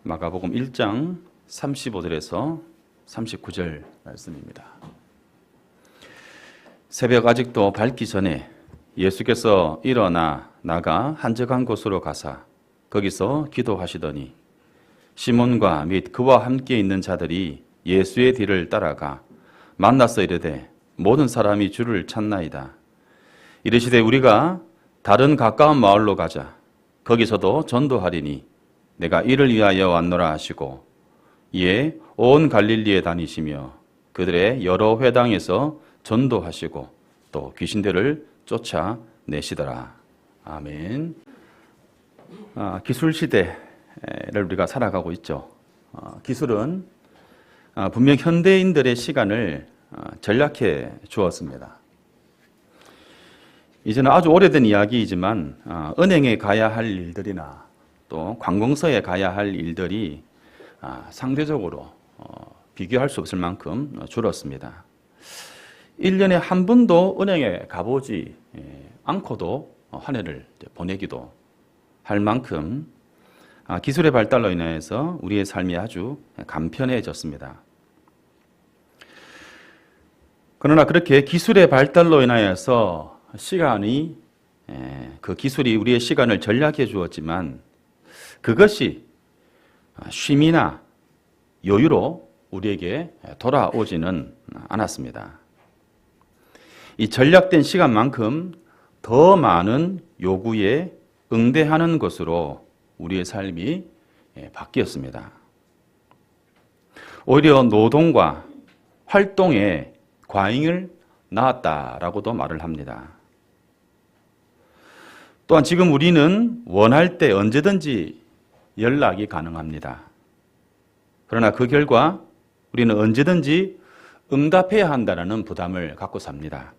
마가복음 1장 35절에서 39절 말씀입니다. 새벽 아직도 밝기 전에 예수께서 일어나 나가 한적한 곳으로 가사 거기서 기도하시더니 시몬과 및 그와 함께 있는 자들이 예수의 뒤를 따라가 만나서 이르되 모든 사람이 주를 찾나이다. 이르시되 우리가 다른 가까운 마을로 가자. 거기서도 전도하리니 내가 이를 위하여 왔노라 하시고 이에 온 갈릴리에 다니시며 그들의 여러 회당에서 전도하시고 또 귀신들을 쫓아내시더라. 아멘. 기술 시대를 우리가 살아가고 있죠. 기술은 분명 현대인들의 시간을 전략해 주었습니다. 이제는 아주 오래된 이야기이지만 은행에 가야 할 일들이나 또 관공서에 가야 할 일들이 상대적으로 비교할 수 없을 만큼 줄었습니다. 1년에 한 번도 은행에 가보지 않고도 한 해를 보내기도 할 만큼 기술의 발달로 인해서 우리의 삶이 아주 간편해졌습니다. 그러나 그렇게 기술의 발달로 인하여서 시간이 그 기술이 우리의 시간을 전략해 주었지만 그것이 쉼이나 여유로 우리에게 돌아오지는 않았습니다. 이 전략된 시간만큼 더 많은 요구에 응대하는 것으로 우리의 삶이 바뀌었습니다. 오히려 노동과 활동에 과잉을 낳았다라고도 말을 합니다. 또한 지금 우리는 원할 때 언제든지 연락이 가능합니다. 그러나 그 결과 우리는 언제든지 응답해야 한다는 부담을 갖고 삽니다.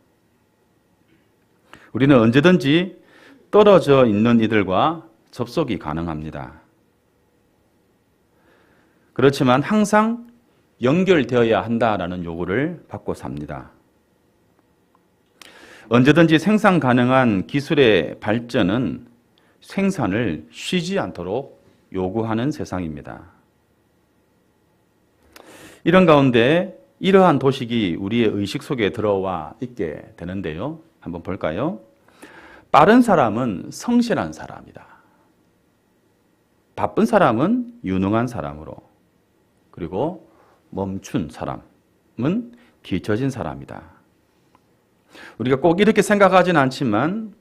우리는 언제든지 떨어져 있는 이들과 접속이 가능합니다. 그렇지만 항상 연결되어야 한다라는 요구를 받고 삽니다. 언제든지 생산 가능한 기술의 발전은 생산을 쉬지 않도록 요구하는 세상입니다. 이런 가운데 이러한 도식이 우리의 의식 속에 들어와 있게 되는데요. 한번 볼까요? 빠른 사람은 성실한 사람이다. 바쁜 사람은 유능한 사람으로, 그리고 멈춘 사람은 뒤처진 사람이다. 우리가 꼭 이렇게 생각하진 않지만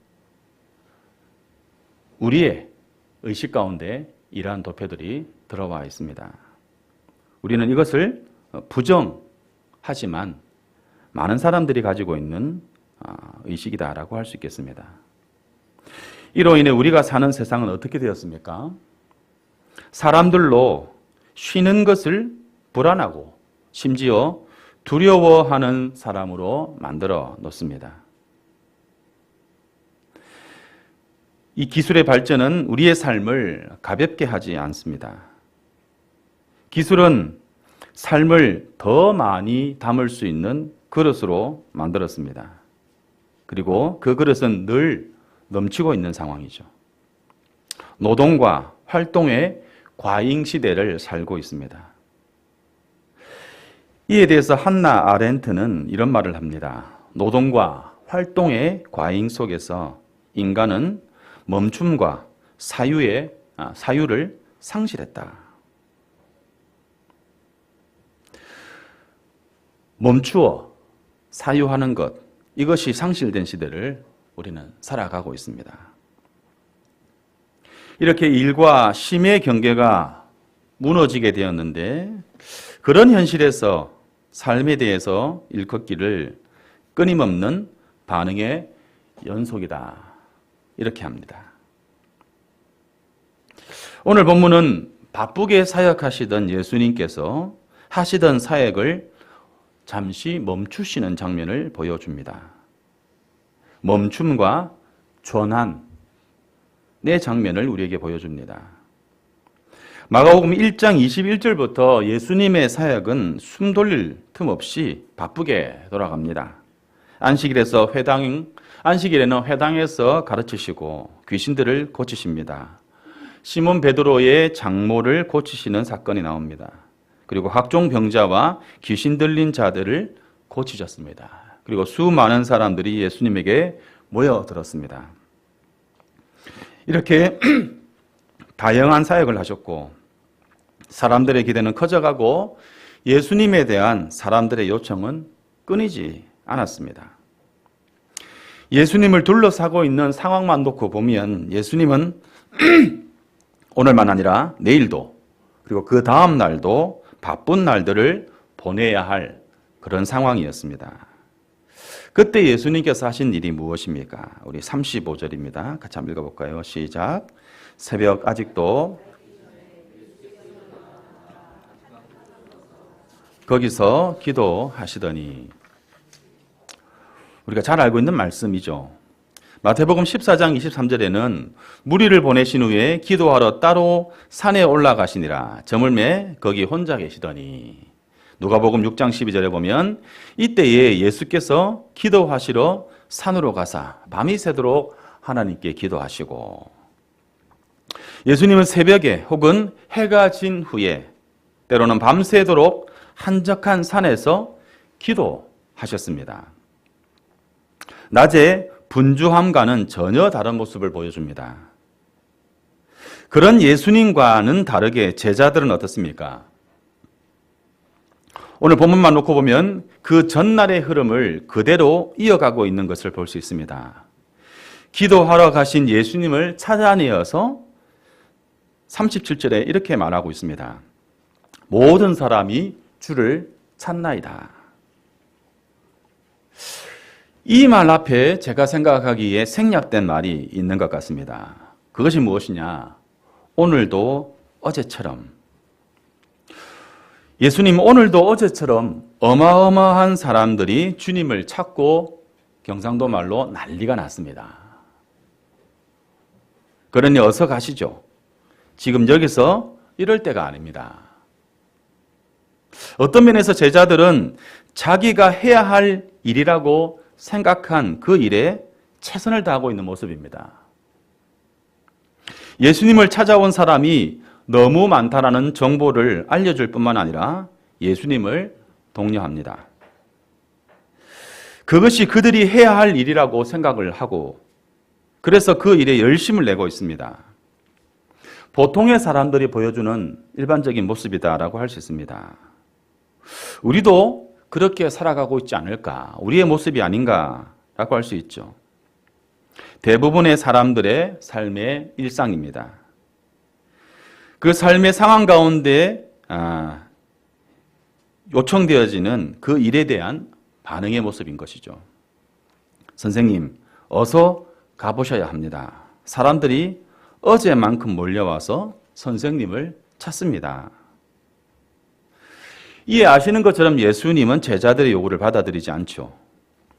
우리의 의식 가운데 이러한 도표들이 들어와 있습니다. 우리는 이것을 부정하지만 많은 사람들이 가지고 있는 의식이다라고 할 수 있겠습니다. 이로 인해 우리가 사는 세상은 어떻게 되었습니까? 사람들로 쉬는 것을 불안하고 심지어 두려워하는 사람으로 만들어 놓습니다. 이 기술의 발전은 우리의 삶을 가볍게 하지 않습니다. 기술은 삶을 더 많이 담을 수 있는 그릇으로 만들었습니다. 그리고 그 그릇은 늘 넘치고 있는 상황이죠. 노동과 활동의 과잉 시대를 살고 있습니다. 이에 대해서 한나 아렌트는 이런 말을 합니다. 노동과 활동의 과잉 속에서 인간은 멈춤과 사유를 상실했다. 멈추어 사유하는 것, 이것이 상실된 시대를 우리는 살아가고 있습니다. 이렇게 일과 쉼의 경계가 무너지게 되었는데 그런 현실에서 삶에 대해서 일컫기를 끊임없는 반응의 연속이다. 이렇게 합니다. 오늘 본문은 바쁘게 사역하시던 예수님께서 하시던 사역을 잠시 멈추시는 장면을 보여줍니다. 멈춤과 전환의 장면을 우리에게 보여줍니다. 마가복음 1장 21절부터 예수님의 사역은 숨 돌릴 틈 없이 바쁘게 돌아갑니다. 안식일에는 회당에서 가르치시고 귀신들을 고치십니다. 시몬 베드로의 장모를 고치시는 사건이 나옵니다. 그리고 각종 병자와 귀신 들린 자들을 고치셨습니다. 그리고 수많은 사람들이 예수님에게 모여들었습니다. 이렇게 다양한 사역을 하셨고 사람들의 기대는 커져가고 예수님에 대한 사람들의 요청은 끊이지 않았습니다. 예수님을 둘러싸고 있는 상황만 놓고 보면 예수님은 오늘만 아니라 내일도 그리고 그 다음 날도 바쁜 날들을 보내야 할 그런 상황이었습니다. 그때 예수님께서 하신 일이 무엇입니까? 우리 35절입니다. 같이 한번 읽어볼까요? 시작. 새벽 아직도 거기서 기도하시더니 우리가 잘 알고 있는 말씀이죠. 마태복음 14장 23절에는 무리를 보내신 후에 기도하러 따로 산에 올라가시니라. 저물매 거기 혼자 계시더니 누가복음 6장 12절에 보면 이때에 예수께서 기도하시러 산으로 가사 밤이 새도록 하나님께 기도하시고 예수님은 새벽에 혹은 해가 진 후에 때로는 밤새도록 한적한 산에서 기도하셨습니다. 낮에 분주함과는 전혀 다른 모습을 보여줍니다. 그런 예수님과는 다르게 제자들은 어떻습니까? 오늘 본문만 놓고 보면 그 전날의 흐름을 그대로 이어가고 있는 것을 볼 수 있습니다. 기도하러 가신 예수님을 찾아내어서 37절에 이렇게 말하고 있습니다. 모든 사람이 주를 찾나이다. 이 말 앞에 제가 생각하기에 생략된 말이 있는 것 같습니다. 그것이 무엇이냐? 오늘도 어제처럼. 예수님 오늘도 어제처럼 어마어마한 사람들이 주님을 찾고 경상도 말로 난리가 났습니다. 그러니 어서 가시죠. 지금 여기서 이럴 때가 아닙니다. 어떤 면에서 제자들은 자기가 해야 할 일이라고 생각한 그 일에 최선을 다하고 있는 모습입니다. 예수님을 찾아온 사람이 너무 많다라는 정보를 알려줄 뿐만 아니라 예수님을 독려합니다. 그것이 그들이 해야 할 일이라고 생각을 하고 그래서 그 일에 열심을 내고 있습니다. 보통의 사람들이 보여주는 일반적인 모습이다라고 할 수 있습니다. 우리도 그렇게 살아가고 있지 않을까? 우리의 모습이 아닌가라고 할 수 있죠. 대부분의 사람들의 삶의 일상입니다. 그 삶의 상황 가운데 요청되어지는 그 일에 대한 반응의 모습인 것이죠. 선생님, 어서 가보셔야 합니다. 사람들이 어제만큼 몰려와서 선생님을 찾습니다. 이에 아시는 것처럼 예수님은 제자들의 요구를 받아들이지 않죠.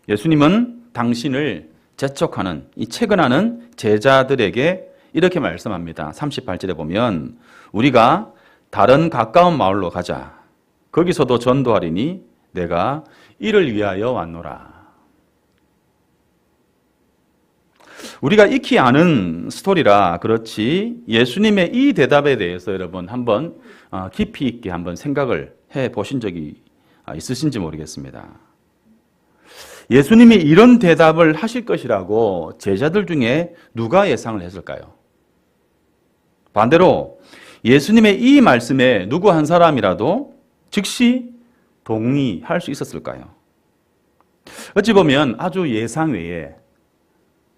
예수님은 당신을 재촉하는, 이 채근하는 제자들에게 이렇게 말씀합니다. 38절에 보면 우리가 다른 가까운 마을로 가자. 거기서도 전도하리니 내가 이를 위하여 왔노라. 우리가 익히 아는 스토리라 그렇지 예수님의 이 대답에 대해서 여러분 한번 깊이 있게 한번 생각을 해 보신 적이 있으신지 모르겠습니다. 예수님이 이런 대답을 하실 것이라고 제자들 중에 누가 예상을 했을까요? 반대로 예수님의 이 말씀에 누구 한 사람이라도 즉시 동의할 수 있었을까요? 어찌 보면 아주 예상 외에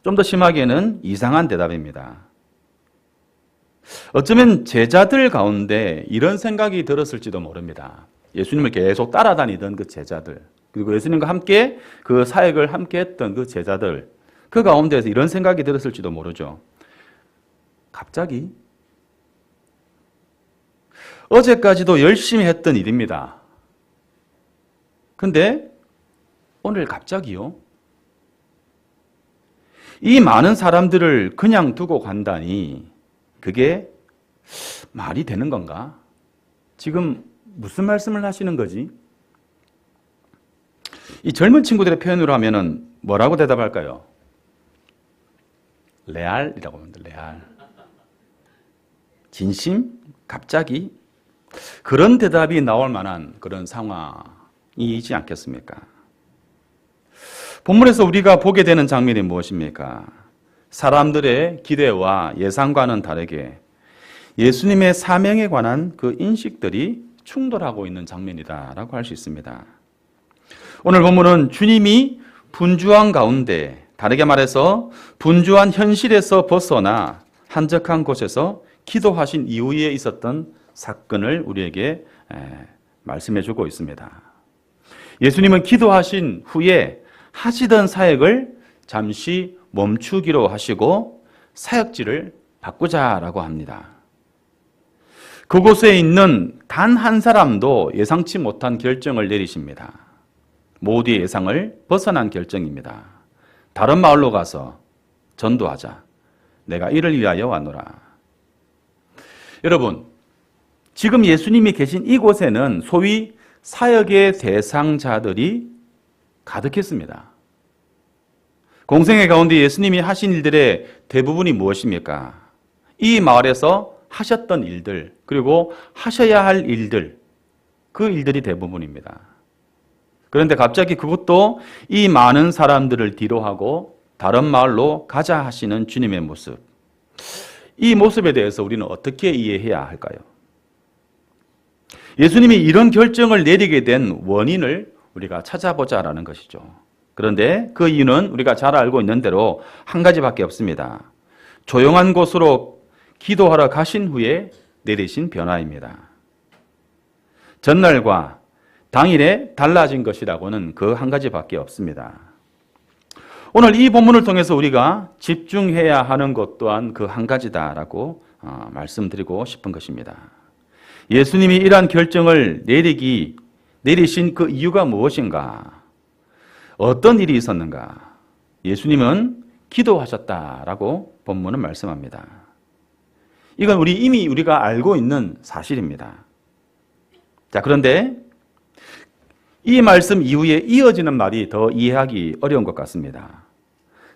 좀 더 심하게는 이상한 대답입니다. 어쩌면 제자들 가운데 이런 생각이 들었을지도 모릅니다. 예수님을 계속 따라다니던 그 제자들, 그리고 예수님과 함께 그 사역을 함께 했던 그 제자들, 그 가운데에서 이런 생각이 들었을지도 모르죠. 갑자기? 어제까지도 열심히 했던 일입니다. 근데 오늘 갑자기요? 이 많은 사람들을 그냥 두고 간다니 그게 말이 되는 건가? 지금 무슨 말씀을 하시는 거지? 이 젊은 친구들의 표현으로 하면은 뭐라고 대답할까요? 레알이라고 합니다. 레알. 진심? 갑자기? 그런 대답이 나올 만한 그런 상황이지 않겠습니까? 본문에서 우리가 보게 되는 장면이 무엇입니까? 사람들의 기대와 예상과는 다르게 예수님의 사명에 관한 그 인식들이 충돌하고 있는 장면이다라고 할 수 있습니다. 오늘 본문은 주님이 분주한 가운데, 다르게 말해서 분주한 현실에서 벗어나 한적한 곳에서 기도하신 이후에 있었던 사건을 우리에게 말씀해 주고 있습니다. 예수님은 기도하신 후에 하시던 사역을 잠시 멈추기로 하시고 사역지를 바꾸자라고 합니다. 그곳에 있는 단 한 사람도 예상치 못한 결정을 내리십니다. 모두의 예상을 벗어난 결정입니다. 다른 마을로 가서 전도하자. 내가 이를 위하여 왔노라. 여러분, 지금 예수님이 계신 이곳에는 소위 사역의 대상자들이 가득했습니다. 공생애 가운데 예수님이 하신 일들의 대부분이 무엇입니까? 이 마을에서 하셨던 일들, 그리고 하셔야 할 일들, 그 일들이 대부분입니다. 그런데 갑자기 그것도 이 많은 사람들을 뒤로하고 다른 마을로 가자 하시는 주님의 모습. 이 모습에 대해서 우리는 어떻게 이해해야 할까요? 예수님이 이런 결정을 내리게 된 원인을 우리가 찾아보자라는 것이죠. 그런데 그 이유는 우리가 잘 알고 있는 대로 한 가지밖에 없습니다. 조용한 곳으로 기도하러 가신 후에 내리신 변화입니다. 전날과 당일에 달라진 것이라고는 그 한 가지밖에 없습니다. 오늘 이 본문을 통해서 우리가 집중해야 하는 것 또한 그 한 가지다라고 말씀드리고 싶은 것입니다. 예수님이 이러한 결정을 내리신 그 이유가 무엇인가? 어떤 일이 있었는가? 예수님은 기도하셨다라고 본문은 말씀합니다. 이건 이미 우리가 알고 있는 사실입니다. 자, 그런데 이 말씀 이후에 이어지는 말이 더 이해하기 어려운 것 같습니다.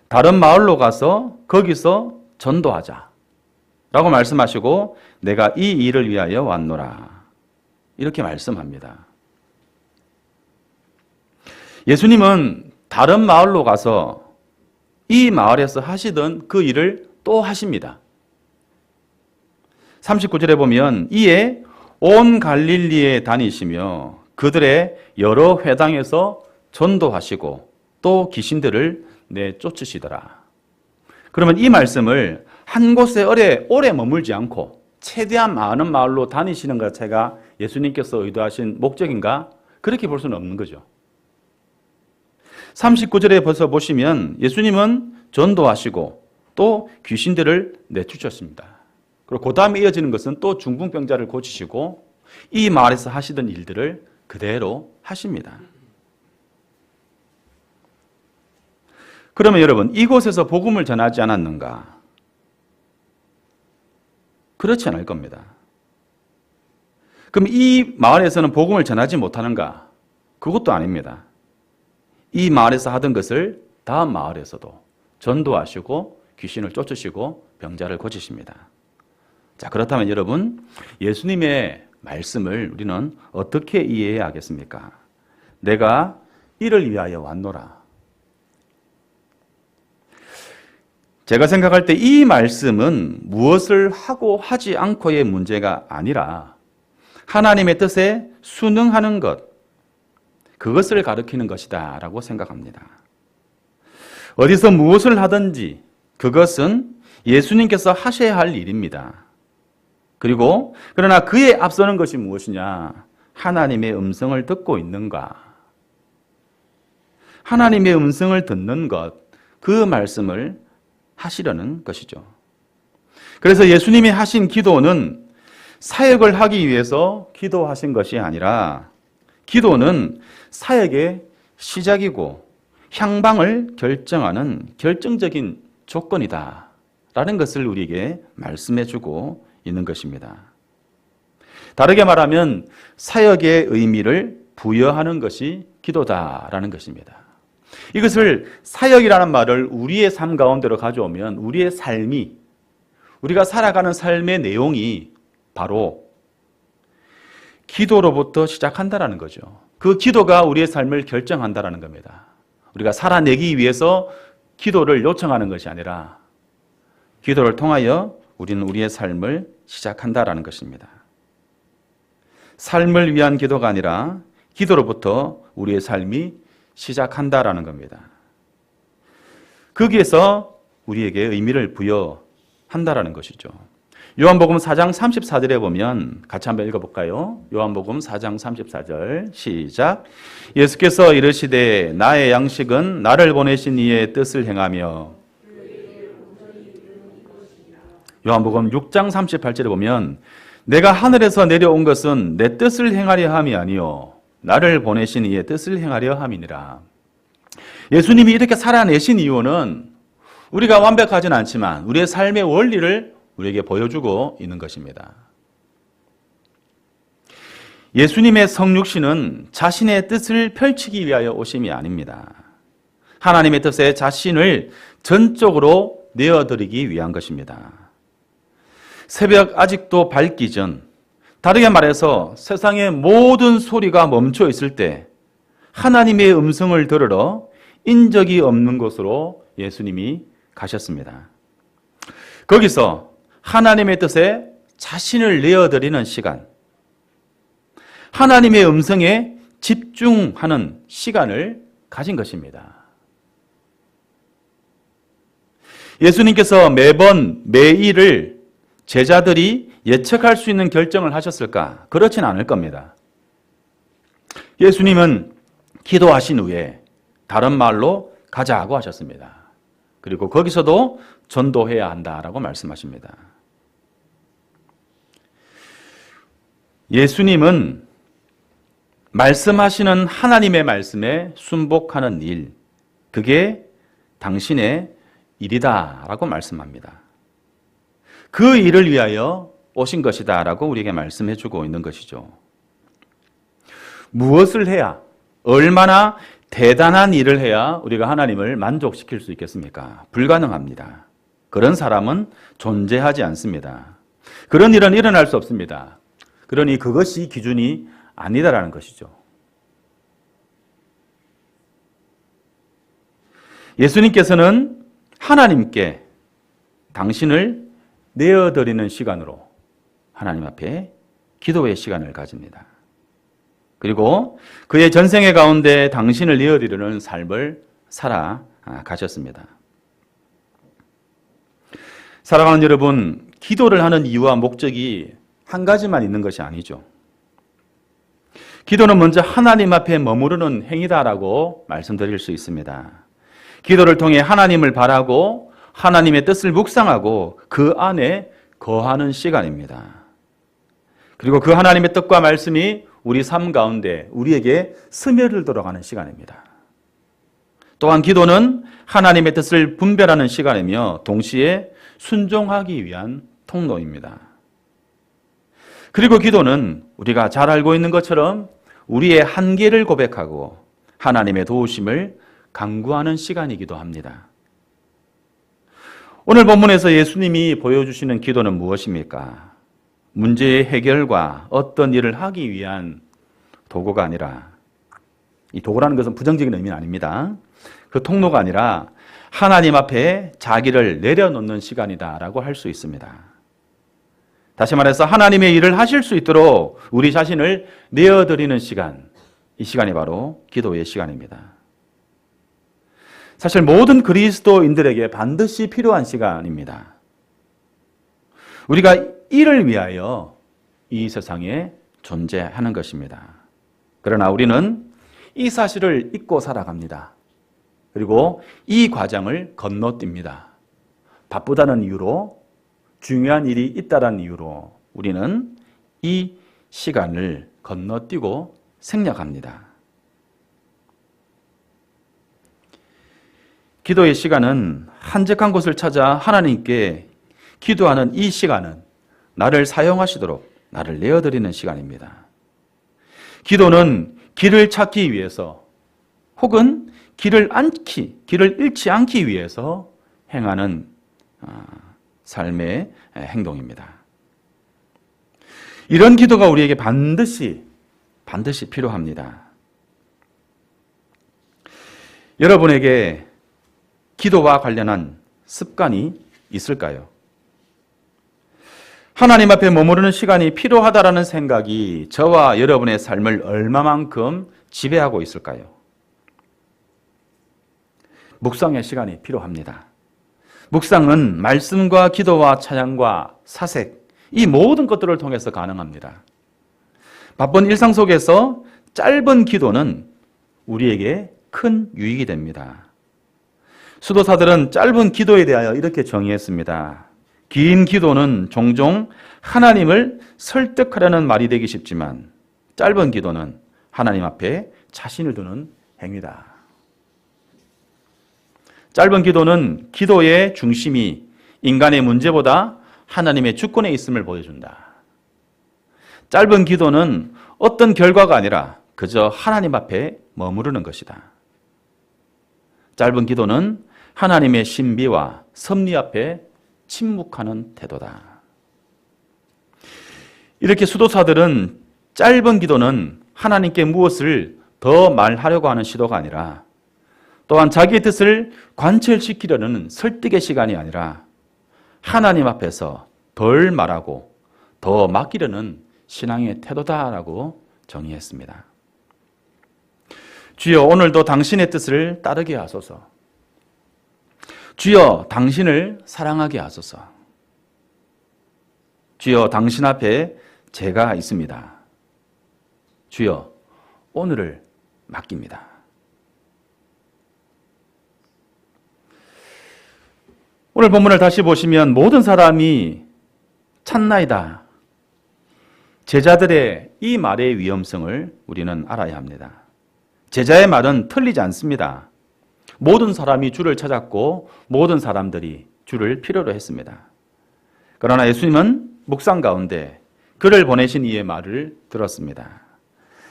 다른 마을로 가서 거기서 전도하자 라고 말씀하시고 내가 이 일을 위하여 왔노라 이렇게 말씀합니다. 예수님은 다른 마을로 가서 이 마을에서 하시던 그 일을 또 하십니다. 39절에 보면 이에 온 갈릴리에 다니시며 그들의 여러 회당에서 전도하시고 또 귀신들을 내쫓으시더라. 그러면 이 말씀을 한 곳에 오래 머물지 않고 최대한 많은 마을로 다니시는 것 자체가 예수님께서 의도하신 목적인가? 그렇게 볼 수는 없는 거죠. 39절에 벌써 보시면 예수님은 전도하시고 또 귀신들을 내쫓으셨습니다. 그리고 그 다음에 이어지는 것은 또 중풍병자를 고치시고 이 마을에서 하시던 일들을 그대로 하십니다. 그러면 여러분, 이곳에서 복음을 전하지 않았는가? 그렇지 않을 겁니다. 그럼 이 마을에서는 복음을 전하지 못하는가? 그것도 아닙니다. 이 마을에서 하던 것을 다음 마을에서도 전도하시고 귀신을 쫓으시고 병자를 고치십니다. 자, 그렇다면 여러분, 예수님의 말씀을 우리는 어떻게 이해해야 하겠습니까? 내가 이를 위하여 왔노라. 제가 생각할 때 이 말씀은 무엇을 하고 하지 않고의 문제가 아니라 하나님의 뜻에 순응하는 것, 그것을 가리키는 것이다 라고 생각합니다. 어디서 무엇을 하든지 그것은 예수님께서 하셔야 할 일입니다. 그리고 그러나 그에 앞서는 것이 무엇이냐? 하나님의 음성을 듣고 있는가? 하나님의 음성을 듣는 것, 그 말씀을 하시려는 것이죠. 그래서 예수님이 하신 기도는 사역을 하기 위해서 기도하신 것이 아니라 기도는 사역의 시작이고 향방을 결정하는 결정적인 조건이다 라는 것을 우리에게 말씀해 주고 있는 것입니다. 다르게 말하면 사역의 의미를 부여하는 것이 기도다라는 것입니다. 이것을 사역이라는 말을 우리의 삶 가운데로 가져오면 우리의 삶이, 우리가 살아가는 삶의 내용이 바로 기도로부터 시작한다라는 거죠. 그 기도가 우리의 삶을 결정한다라는 겁니다. 우리가 살아내기 위해서 기도를 요청하는 것이 아니라 기도를 통하여 우리는 우리의 삶을 시작한다라는 것입니다. 삶을 위한 기도가 아니라 기도로부터 우리의 삶이 시작한다라는 겁니다. 거기에서 우리에게 의미를 부여한다라는 것이죠. 요한복음 4장 34절에 보면 같이 한번 읽어볼까요? 요한복음 4장 34절 시작. 예수께서 이르시되 나의 양식은 나를 보내신 이의 뜻을 행하며. 요한복음 6장 38절에 보면 내가 하늘에서 내려온 것은 내 뜻을 행하려 함이 아니요 나를 보내신 이의 뜻을 행하려 함이니라. 예수님이 이렇게 살아내신 이유는 우리가 완벽하진 않지만 우리의 삶의 원리를 우리에게 보여주고 있는 것입니다. 예수님의 성육신은 자신의 뜻을 펼치기 위하여 오심이 아닙니다. 하나님의 뜻에 자신을 전적으로 내어드리기 위한 것입니다. 새벽 아직도 밝기 전, 다르게 말해서 세상의 모든 소리가 멈춰 있을 때 하나님의 음성을 들으러 인적이 없는 곳으로 예수님이 가셨습니다. 거기서 하나님의 뜻에 자신을 내어드리는 시간, 하나님의 음성에 집중하는 시간을 가진 것입니다. 예수님께서 매번 매일을 제자들이 예측할 수 있는 결정을 하셨을까? 그렇진 않을 겁니다. 예수님은 기도하신 후에 다른 마을로 가자고 하셨습니다. 그리고 거기서도 전도해야 한다라고 말씀하십니다. 예수님은 말씀하시는 하나님의 말씀에 순복하는 일, 그게 당신의 일이다라고 말씀합니다. 그 일을 위하여 오신 것이다라고 우리에게 말씀해 주고 있는 것이죠. 무엇을 해야, 얼마나 대단한 일을 해야 우리가 하나님을 만족시킬 수 있겠습니까? 불가능합니다. 그런 사람은 존재하지 않습니다. 그런 일은 일어날 수 없습니다. 그러니 그것이 기준이 아니다라는 것이죠. 예수님께서는 하나님께 당신을 내어드리는 시간으로 하나님 앞에 기도의 시간을 가집니다. 그리고 그의 전생의 가운데 당신을 내어드리는 삶을 살아가셨습니다. 사랑하는 여러분, 기도를 하는 이유와 목적이 한 가지만 있는 것이 아니죠. 기도는 먼저 하나님 앞에 머무르는 행위다라고 말씀드릴 수 있습니다. 기도를 통해 하나님을 바라고 하나님의 뜻을 묵상하고 그 안에 거하는 시간입니다. 그리고 그 하나님의 뜻과 말씀이 우리 삶 가운데 우리에게 스며들 들어가는 시간입니다. 또한 기도는 하나님의 뜻을 분별하는 시간이며 동시에 순종하기 위한 통로입니다. 그리고 기도는 우리가 잘 알고 있는 것처럼 우리의 한계를 고백하고 하나님의 도우심을 간구하는 시간이기도 합니다. 오늘 본문에서 예수님이 보여주시는 기도는 무엇입니까? 문제의 해결과 어떤 일을 하기 위한 도구가 아니라, 이 도구라는 것은 부정적인 의미는 아닙니다. 그 통로가 아니라 하나님 앞에 자기를 내려놓는 시간이다라고 할 수 있습니다. 다시 말해서 하나님의 일을 하실 수 있도록 우리 자신을 내어드리는 시간, 이 시간이 바로 기도의 시간입니다. 사실 모든 그리스도인들에게 반드시 필요한 시간입니다. 우리가 이를 위하여 이 세상에 존재하는 것입니다. 그러나 우리는 이 사실을 잊고 살아갑니다. 그리고 이 과정을 건너뜁니다. 바쁘다는 이유로, 중요한 일이 있다는 이유로 우리는 이 시간을 건너뛰고 생략합니다. 기도의 시간은 한적한 곳을 찾아 하나님께 기도하는 이 시간은 나를 사용하시도록 나를 내어드리는 시간입니다. 기도는 길을 찾기 위해서 혹은 길을 잃지 않기 위해서 행하는 삶의 행동입니다. 이런 기도가 우리에게 반드시 필요합니다. 여러분에게 기도와 관련한 습관이 있을까요? 하나님 앞에 머무르는 시간이 필요하다라는 생각이 저와 여러분의 삶을 얼마만큼 지배하고 있을까요? 묵상의 시간이 필요합니다. 묵상은 말씀과 기도와 찬양과 사색, 이 모든 것들을 통해서 가능합니다. 바쁜 일상 속에서 짧은 기도는 우리에게 큰 유익이 됩니다. 수도사들은 짧은 기도에 대하여 이렇게 정의했습니다. 긴 기도는 종종 하나님을 설득하려는 말이 되기 쉽지만 짧은 기도는 하나님 앞에 자신을 두는 행위다. 짧은 기도는 기도의 중심이 인간의 문제보다 하나님의 주권에 있음을 보여준다. 짧은 기도는 어떤 결과가 아니라 그저 하나님 앞에 머무르는 것이다. 짧은 기도는 하나님의 신비와 섭리 앞에 침묵하는 태도다. 이렇게 수도사들은 짧은 기도는 하나님께 무엇을 더 말하려고 하는 시도가 아니라 또한 자기의 뜻을 관철시키려는 설득의 시간이 아니라 하나님 앞에서 덜 말하고 더 맡기려는 신앙의 태도다라고 정의했습니다. 주여, 오늘도 당신의 뜻을 따르게 하소서. 주여, 당신을 사랑하게 하소서. 주여, 당신 앞에 제가 있습니다. 주여, 오늘을 맡깁니다. 오늘 본문을 다시 보시면 모든 사람이 찾나이다. 제자들의 이 말의 위험성을 우리는 알아야 합니다. 제자의 말은 틀리지 않습니다. 모든 사람이 주를 찾았고 모든 사람들이 주를 필요로 했습니다. 그러나 예수님은 묵상 가운데 그를 보내신 이의 말을 들었습니다.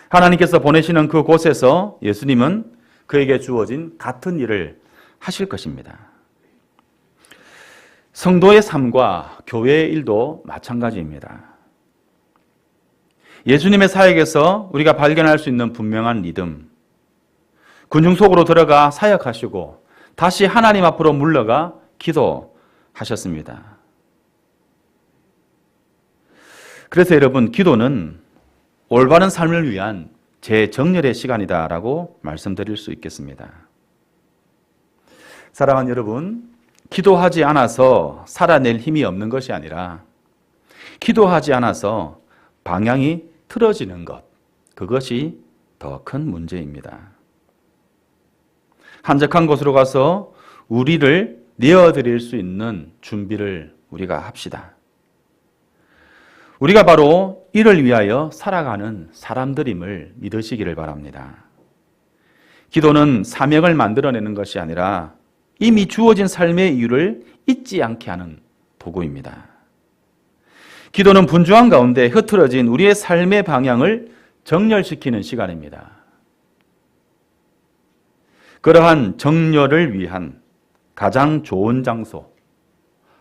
하나님께서 보내시는 그 곳에서 예수님은 그에게 주어진 같은 일을 하실 것입니다. 성도의 삶과 교회의 일도 마찬가지입니다. 예수님의 사역에서 우리가 발견할 수 있는 분명한 리듬, 군중 속으로 들어가 사역하시고 다시 하나님 앞으로 물러가 기도하셨습니다. 그래서 여러분, 기도는 올바른 삶을 위한 재정렬의 시간이다라고 말씀드릴 수 있겠습니다. 사랑하는 여러분, 기도하지 않아서 살아낼 힘이 없는 것이 아니라 기도하지 않아서 방향이 틀어지는 것, 그것이 더 큰 문제입니다. 한적한 곳으로 가서 우리를 내어드릴 수 있는 준비를 우리가 합시다. 우리가 바로 이를 위하여 살아가는 사람들임을 믿으시기를 바랍니다. 기도는 사명을 만들어내는 것이 아니라 이미 주어진 삶의 이유를 잊지 않게 하는 도구입니다. 기도는 분주한 가운데 흐트러진 우리의 삶의 방향을 정렬시키는 시간입니다. 그러한 정렬을 위한 가장 좋은 장소,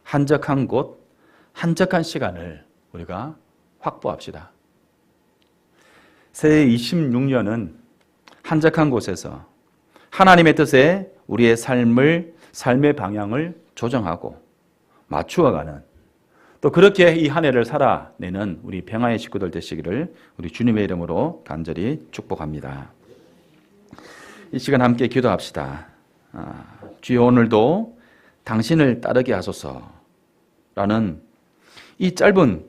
한적한 곳, 한적한 시간을 우리가 확보합시다. 새해 26년은 한적한 곳에서 하나님의 뜻에 우리의 삶의 방향을 조정하고 맞추어가는, 또 그렇게 이 한 해를 살아내는 우리 평화의 식구들 되시기를 우리 주님의 이름으로 간절히 축복합니다. 이 시간 함께 기도합시다. 주여, 오늘도 당신을 따르게 하소서라는 이 짧은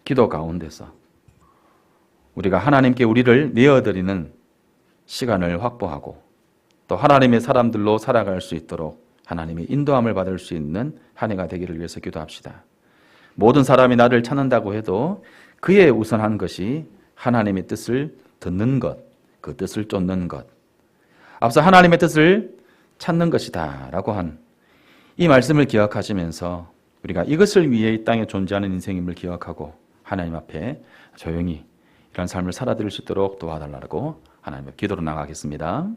기도 가운데서 우리가 하나님께 우리를 내어드리는 시간을 확보하고 또 하나님의 사람들로 살아갈 수 있도록 하나님의 인도함을 받을 수 있는 한 해가 되기를 위해서 기도합시다. 모든 사람이 나를 찾는다고 해도 그의 우선한 것이 하나님의 뜻을 듣는 것, 그 뜻을 쫓는 것, 앞서 하나님의 뜻을 찾는 것이다 라고 한 이 말씀을 기억하시면서 우리가 이것을 위해 이 땅에 존재하는 인생임을 기억하고 하나님 앞에 조용히 이런 삶을 살아드릴 수 있도록 도와달라고 하나님 앞에 기도로 나가겠습니다.